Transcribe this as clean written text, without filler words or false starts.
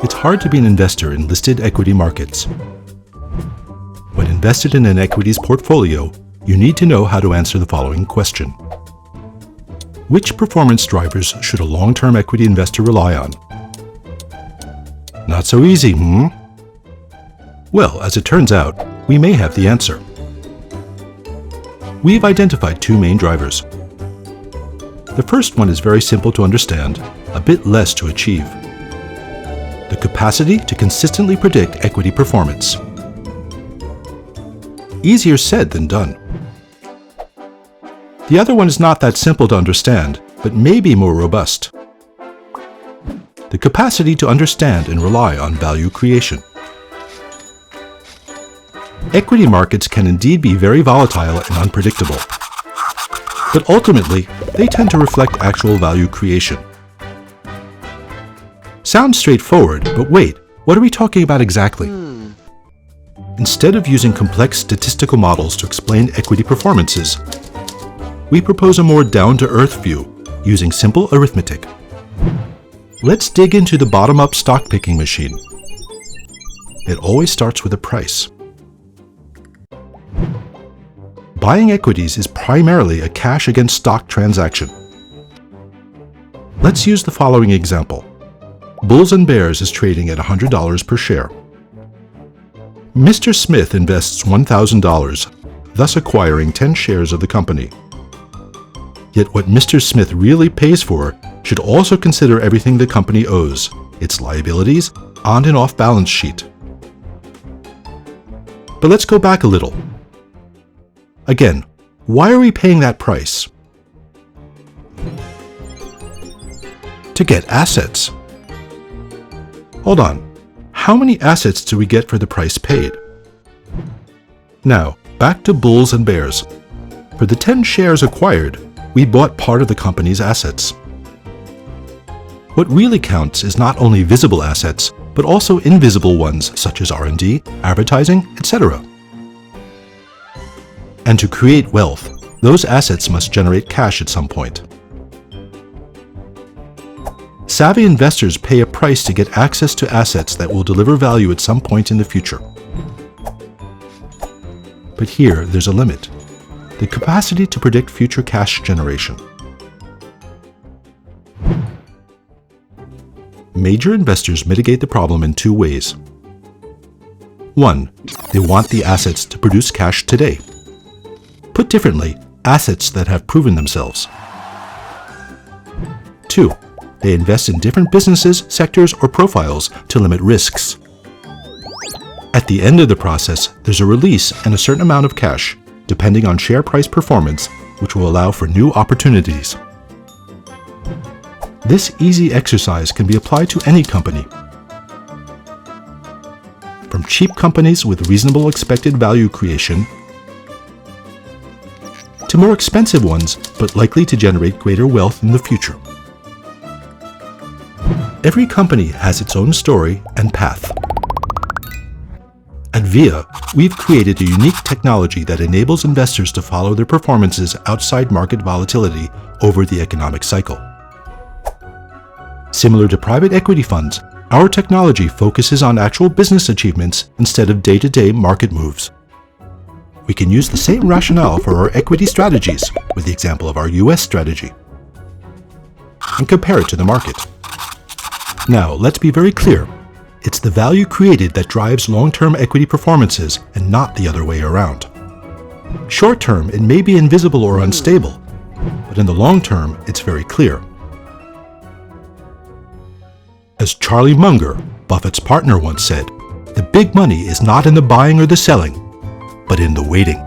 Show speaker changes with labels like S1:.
S1: it's hard to be an investor in listed equity markets. When invested in an equities portfolio, you need to know how to answer the following question. Which performance drivers should a long-term equity investor rely on? Not so easy, Well, as it turns out, we may have the answer. We've identified two main drivers. The first one is very simple to understand, a bit less to achieve. The capacity to consistently predict equity performance. Easier said than done. The other one is not that simple to understand, but may be more robust. The capacity to understand and rely on value creation. Equity markets can indeed be very volatile and unpredictable, but ultimately, they tend to reflect actual value creation. Sounds straightforward, but wait, what are we talking about exactly? Instead of using complex statistical models to explain equity performances, we propose a more down-to-earth view using simple arithmetic. Let's dig into the bottom-up stock-picking machine. It always starts with a price. Buying equities is primarily a cash against stock transaction. Let's use the following example. Bulls and Bears is trading at $100 per share. Mr. Smith invests $1,000, thus acquiring 10 shares of the company. Yet what Mr. Smith really pays for should also consider everything the company owes, its liabilities, on and off balance sheet. But let's go back a little. Again, why are we paying that price? To get assets. Hold on, how many assets do we get for the price paid? Now, back to Bulls and Bears. For the 10 shares acquired, we bought part of the company's assets. What really counts is not only visible assets, but also invisible ones such as R&D, advertising, etc. And to create wealth, those assets must generate cash at some point. Savvy investors pay a price to get access to assets that will deliver value at some point in the future. But here, there's a limit. The capacity to predict future cash generation. Major investors mitigate the problem in two ways. 1. They want the assets to produce cash today. Put differently, assets that have proven themselves. 2. They invest in different businesses, sectors, or profiles to limit risks. At the end of the process, there's a release and a certain amount of cash, depending on share price performance, which will allow for new opportunities. This easy exercise can be applied to any company. From cheap companies with reasonable expected value creation, to more expensive ones, but likely to generate greater wealth in the future. Every company has its own story and path. At VIA, we've created a unique technology that enables investors to follow their performances outside market volatility over the economic cycle. Similar to private equity funds, our technology focuses on actual business achievements instead of day-to-day market moves. We can use the same rationale for our equity strategies, with the example of our US strategy, and compare it to the market. Now, let's be very clear. It's the value created that drives long-term equity performances and not the other way around. Short-term, it may be invisible or unstable, but in the long term, it's very clear. As Charlie Munger, Buffett's partner, once said, "The big money is not in the buying or the selling, but in the waiting."